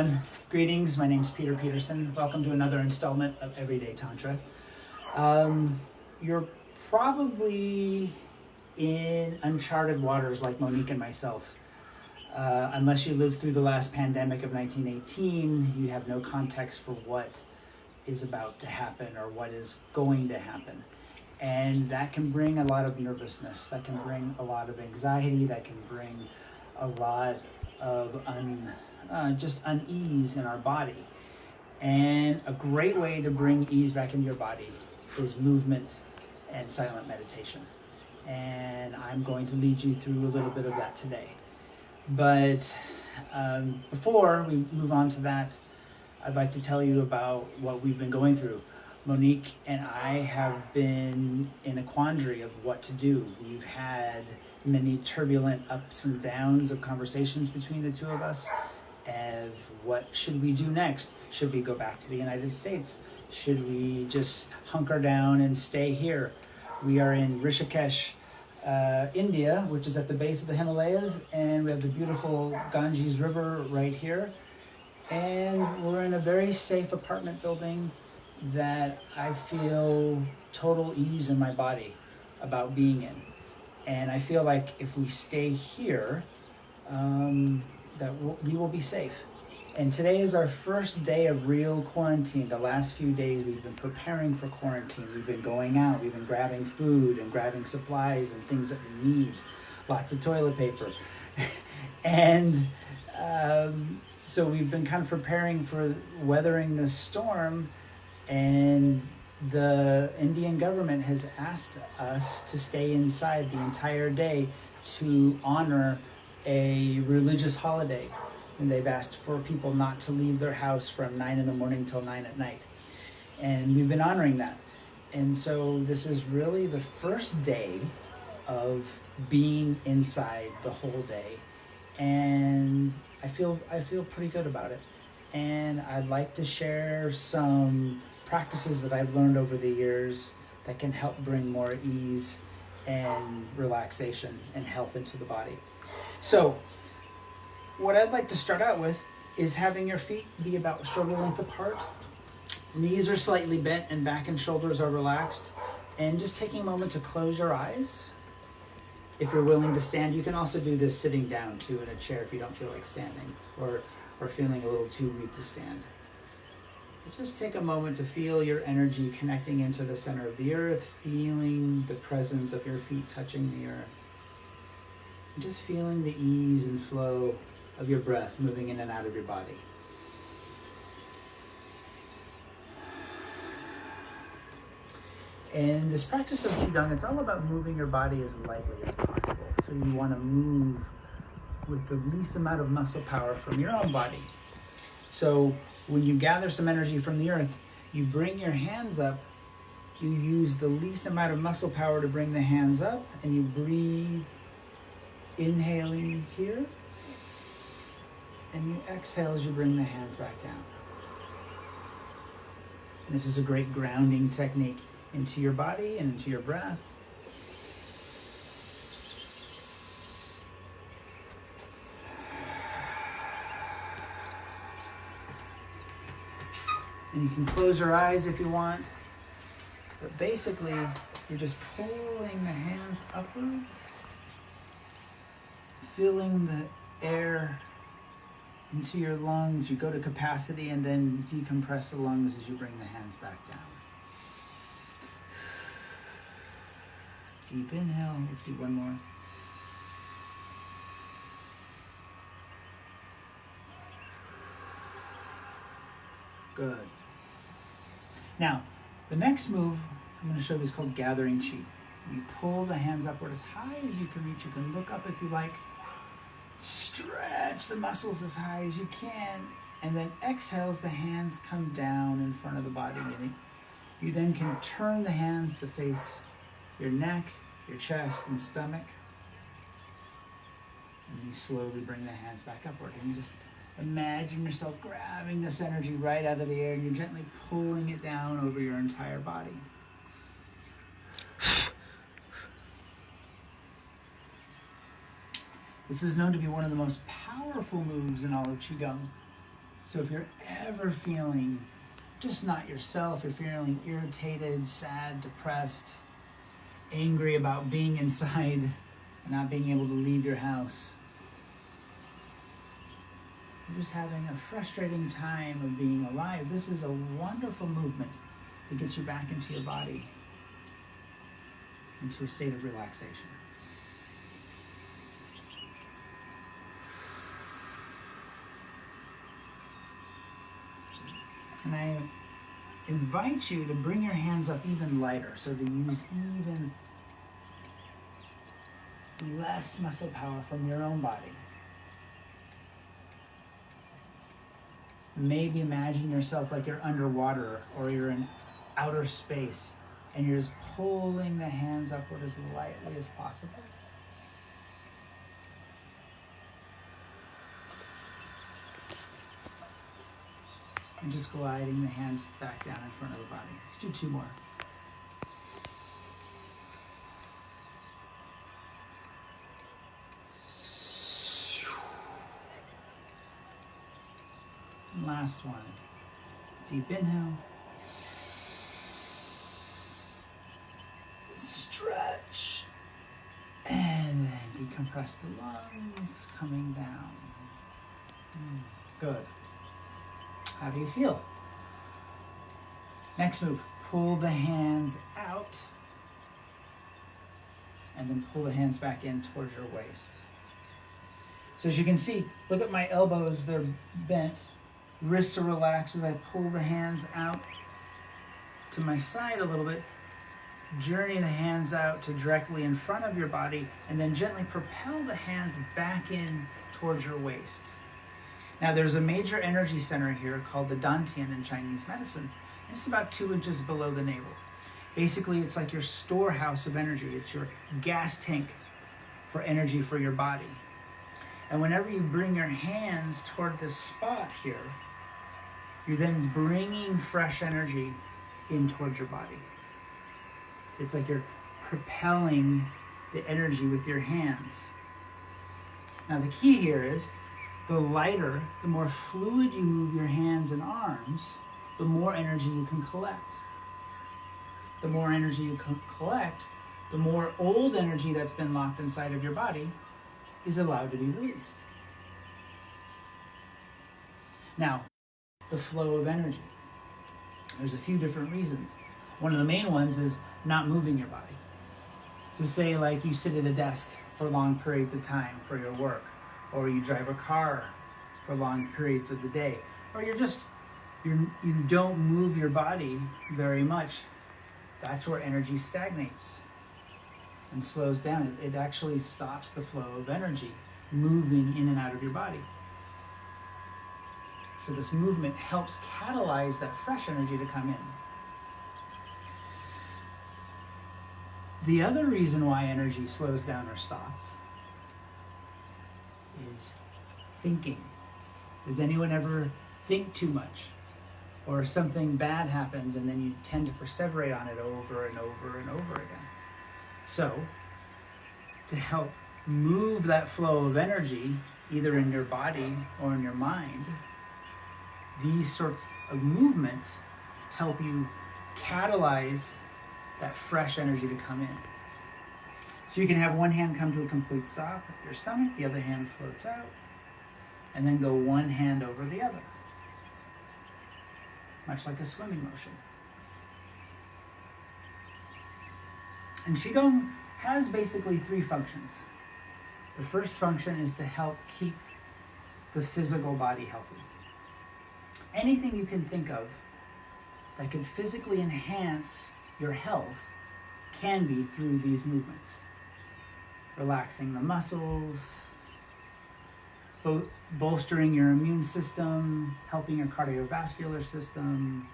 everyone. Greetings, my name's Peter Petersen. Welcome to another installment of Everyday Tantra. You're probably in uncharted waters like Monique and myself. Unless you lived through the last pandemic of 1918, you have no context for what is about to happen or what is going to happen. And that can bring a lot of nervousness, that can bring a lot of anxiety, that can bring a lot of just unease in our body. And a great way to bring ease back into your body is movement and silent meditation. And I'm going to lead you through a little bit of that today. But before we move on to that, I'd like to tell you about what we've been going through. Monique and I have been in a quandary of what to do. We've had many turbulent ups and downs of conversations between the two of us. Of what should we do next? Should we go back to the United States? Should we just hunker down and stay here? We are in Rishikesh, India, which is at the base of the Himalayas, and we have the beautiful Ganges River right here. And we're in a very safe apartment building that I feel total ease in my body about being in. And I feel like if we stay here, that we will be safe. And today is our first day of real quarantine. The last few days we've been preparing for quarantine. We've been going out, we've been grabbing food and grabbing supplies and things that we need. Lots of toilet paper. And so we've been kind of preparing for weathering this storm. And the Indian government has asked us to stay inside the entire day to honor a religious holiday, and they've asked for people not to leave their house from 9 in the morning till 9 at night, and we've been honoring that. And so this is really the first day of being inside the whole day, and I feel pretty good about it. And I'd like to share some practices that I've learned over the years that can help bring more ease and relaxation and health into the body. So what I'd like to start out with is having your feet be about shoulder length apart. Knees are slightly bent and back and shoulders are relaxed. And just taking a moment to close your eyes. If you're willing to stand, you can also do this sitting down too in a chair if you don't feel like standing or feeling a little too weak to stand. But just take a moment to feel your energy connecting into the center of the earth, feeling the presence of your feet touching the earth. Just feeling the ease and flow of your breath moving in and out of your body. And this practice of qigong, it's all about moving your body as lightly as possible. So you want to move with the least amount of muscle power from your own body. So when you gather some energy from the earth, you bring your hands up, you use the least amount of muscle power to bring the hands up, and you breathe, inhaling here, and you exhale as you bring the hands back down. And this is a great grounding technique into your body and into your breath. And you can close your eyes if you want, but basically you're just pulling the hands upward, filling the air into your lungs. You go to capacity and then decompress the lungs as you bring the hands back down. Deep inhale. Let's do one more. Good. Now, the next move I'm going to show you is called gathering chi. You pull the hands upward as high as you can reach. You can look up if you like. Stretch the muscles as high as you can, and then exhale as the hands come down in front of the body. And you then can turn the hands to face your neck, your chest, and stomach. And you slowly bring the hands back upward. And you just imagine yourself grabbing this energy right out of the air, and you're gently pulling it down over your entire body. This is known to be one of the most powerful moves in all of qigong. So if you're ever feeling just not yourself, you're feeling irritated, sad, depressed, angry about being inside and not being able to leave your house, you're just having a frustrating time of being alive, this is a wonderful movement that gets you back into your body, into a state of relaxation. And I invite you to bring your hands up even lighter, so to use even less muscle power from your own body. Maybe imagine yourself like you're underwater or you're in outer space and you're just pulling the hands upward as lightly as possible. And just gliding the hands back down in front of the body. Let's do 2 more. And last one. Deep inhale. Stretch. And then decompress the lungs, coming down. Good. How do you feel? Next move, pull the hands out and then pull the hands back in towards your waist. So as you can see, look at my elbows, they're bent. Wrists are relaxed as I pull the hands out to my side a little bit. Journey the hands out to directly in front of your body and then gently propel the hands back in towards your waist. Now there's a major energy center here called the Dantian in Chinese medicine, and it's about 2 inches below the navel. Basically, it's like your storehouse of energy. It's your gas tank for energy for your body. And whenever you bring your hands toward this spot here, you're then bringing fresh energy in towards your body. It's like you're propelling the energy with your hands. Now the key here is, the lighter, the more fluid you move your hands and arms, the more energy you can collect. The more energy you can collect, the more old energy that's been locked inside of your body is allowed to be released. Now, the flow of energy. There's a few different reasons. One of the main ones is not moving your body. So say like you sit at a desk for long periods of time for your work, or you drive a car for long periods of the day, or you don't move your body very much. That's where energy stagnates and slows down. It actually stops the flow of energy moving in and out of your body. So this movement helps catalyze that fresh energy to come in. The other reason why energy slows down or stops is thinking. Does anyone ever think too much? Or something bad happens and then you tend to perseverate on it over and over and over again. So, to help move that flow of energy, either in your body or in your mind, these sorts of movements help you catalyze that fresh energy to come in. So you can have one hand come to a complete stop at your stomach, the other hand floats out, and then go one hand over the other, much like a swimming motion. And qigong has basically 3 functions. The first function is to help keep the physical body healthy. Anything you can think of that could physically enhance your health can be through these movements. Relaxing the muscles, bolstering your immune system, helping your cardiovascular system.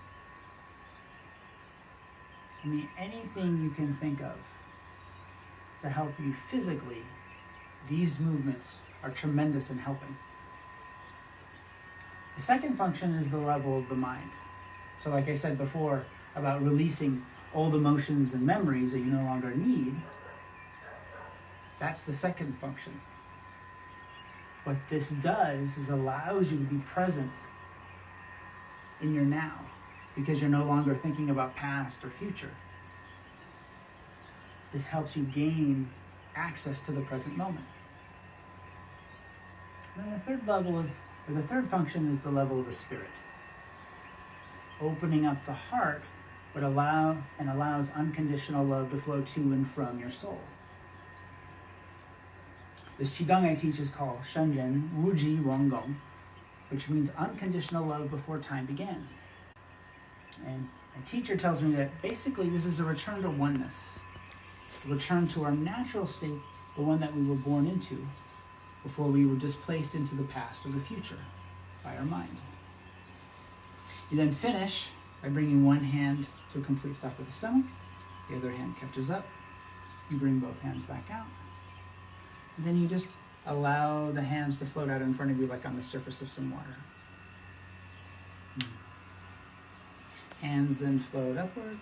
I mean, anything you can think of to help you physically, these movements are tremendous in helping. The second function is the level of the mind. So like I said before about releasing old emotions and memories that you no longer need, that's the second function. What this does is allows you to be present in your now, because you're no longer thinking about past or future. This helps you gain access to the present moment. And then the third function is the level of the spirit. Opening up the heart would allows unconditional love to flow to and from your soul. This qigong I teach is called Shenzhen Wuji Wonggong, which means unconditional love before time began. And my teacher tells me that basically this is a return to oneness, a return to our natural state, the one that we were born into, before we were displaced into the past or the future by our mind. You then finish by bringing one hand to a complete stop with the stomach, the other hand catches up, you bring both hands back out, and then you just allow the hands to float out in front of you like on the surface of some water. Hands then float upward.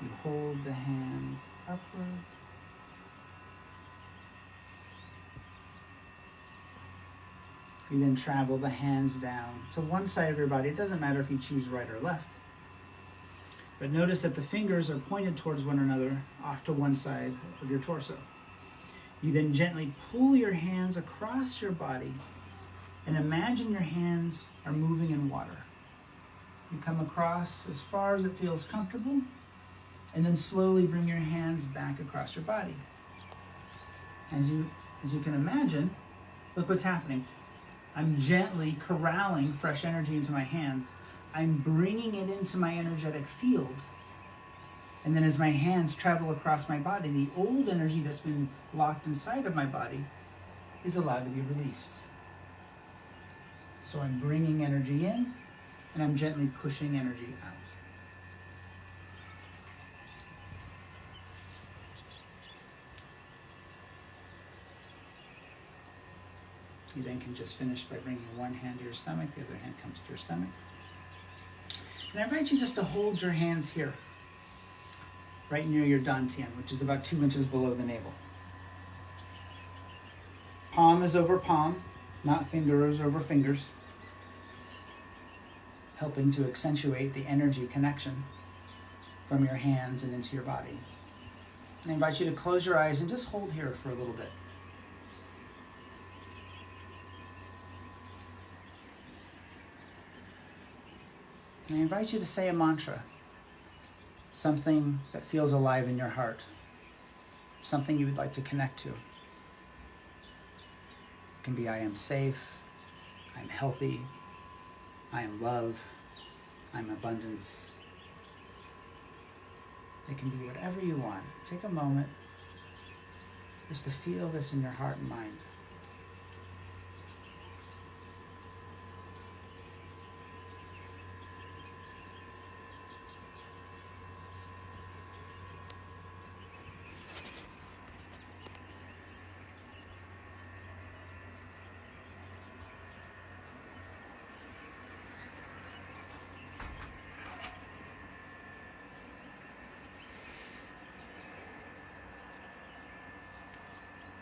You hold the hands upward. You then travel the hands down to one side of your body. It doesn't matter if you choose right or left. But notice that the fingers are pointed towards one another off to one side of your torso. You then gently pull your hands across your body and imagine your hands are moving in water. You come across as far as it feels comfortable and then slowly bring your hands back across your body. As you can imagine, look what's happening. I'm gently corralling fresh energy into my hands. I'm bringing it into my energetic field. And then as my hands travel across my body, the old energy that's been locked inside of my body is allowed to be released. So I'm bringing energy in, and I'm gently pushing energy out. You then can just finish by bringing one hand to your stomach, the other hand comes to your stomach. And I invite you just to hold your hands here, right near your dantian, which is about 2 inches below the navel. Palm is over palm, not fingers over fingers, helping to accentuate the energy connection from your hands and into your body. And I invite you to close your eyes and just hold here for a little bit. And I invite you to say a mantra, something that feels alive in your heart, something you would like to connect to. It can be I am safe, I'm healthy, I am love, I'm abundance. It can be whatever you want. Take a moment just to feel this in your heart and mind.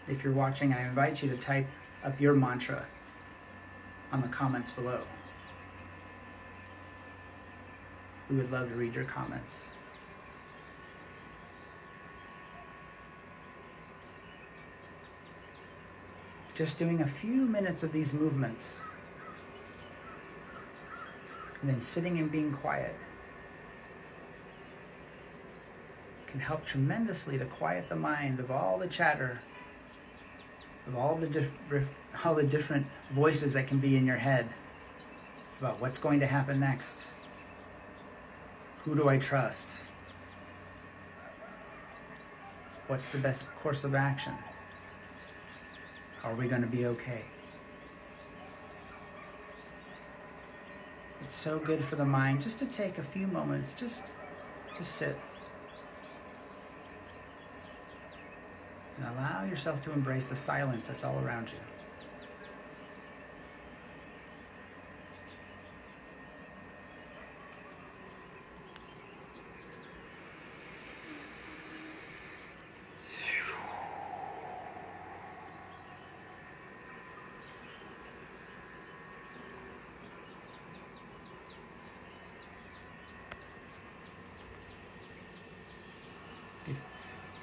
If you're watching, I invite you to type up your mantra on the comments below. We would love to read your comments. Just doing a few minutes of these movements and then sitting and being quiet can help tremendously to quiet the mind of all the chatter, of all the different voices that can be in your head about what's going to happen next. Who do I trust? What's the best course of action? Are we going to be okay? It's so good for the mind just to take a few moments, just to sit and allow yourself to embrace the silence that's all around you.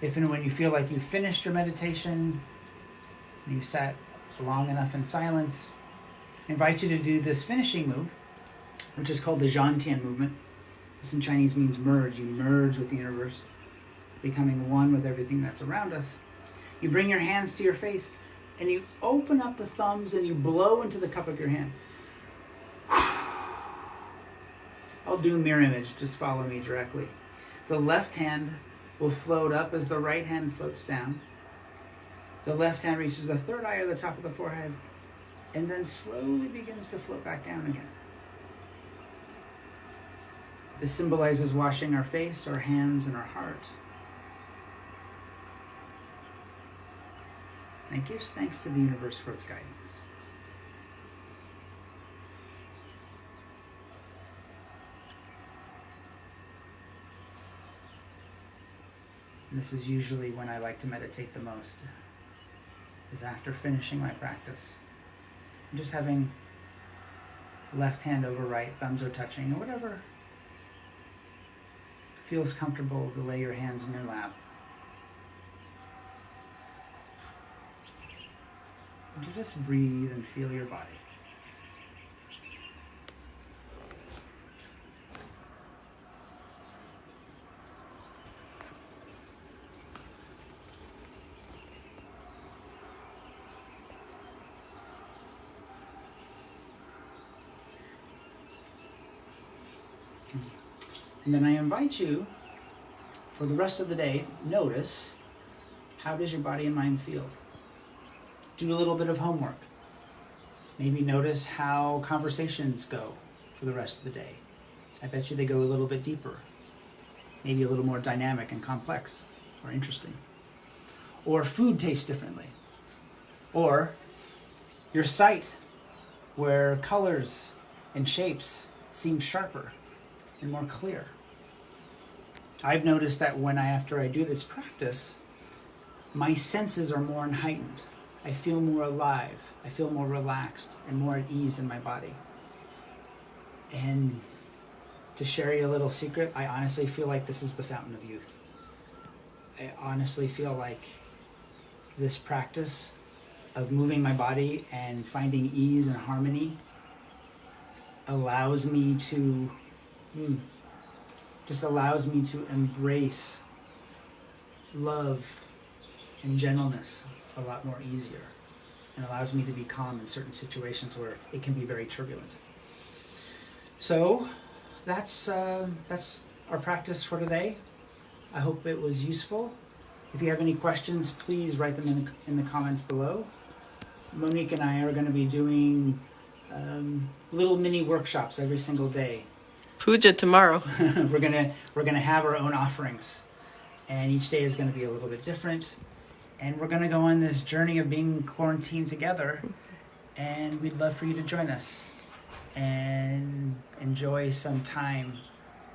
If and when you feel like you've finished your meditation, and you sat long enough in silence, I invite you to do this finishing move, which is called the Zhantian movement. This in Chinese means merge. You merge with the universe, becoming one with everything that's around us. You bring your hands to your face, and you open up the thumbs, and you blow into the cup of your hand. I'll do a mirror image. Just follow me directly. The left hand will float up as the right hand floats down. The left hand reaches the third eye or the top of the forehead, and then slowly begins to float back down again. This symbolizes washing our face, our hands, and our heart. And it gives thanks to the universe for its guidance. And this is usually when I like to meditate the most, is after finishing my practice. I'm just having left hand over right, thumbs are touching, or whatever feels comfortable to lay your hands in your lap. And you just breathe and feel your body. And then I invite you, for the rest of the day, notice, how does your body and mind feel? Do a little bit of homework. Maybe notice how conversations go for the rest of the day. I bet you they go a little bit deeper. Maybe a little more dynamic and complex or interesting. Or food tastes differently. Or your sight, where colors and shapes seem sharper and more clear. I've noticed that after I do this practice, my senses are more heightened. I feel more alive. I feel more relaxed and more at ease in my body. And to share you a little secret, I honestly feel like this is the fountain of youth. I honestly feel like this practice of moving my body and finding ease and harmony allows me to embrace love and gentleness a lot more easier, and allows me to be calm in certain situations where it can be very turbulent. So that's our practice for today. I hope it was useful. If you have any questions, please write them in the comments below. Monique and I are going to be doing little mini workshops every single day. Puja tomorrow. We're gonna have our own offerings, and each day is going to be a little bit different. And we're going to go on this journey of being quarantined together, and we'd love for you to join us and enjoy some time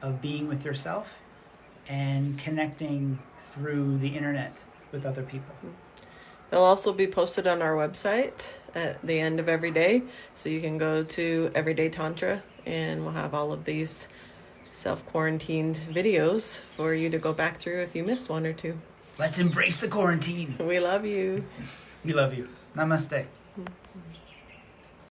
of being with yourself and connecting through the internet with other people. They'll also be posted on our website at the end of every day, so you can go to Everyday Tantra, and we'll have all of these self-quarantined videos for you to go back through if you missed one or two. Let's embrace the quarantine. We love you. We love you. Namaste.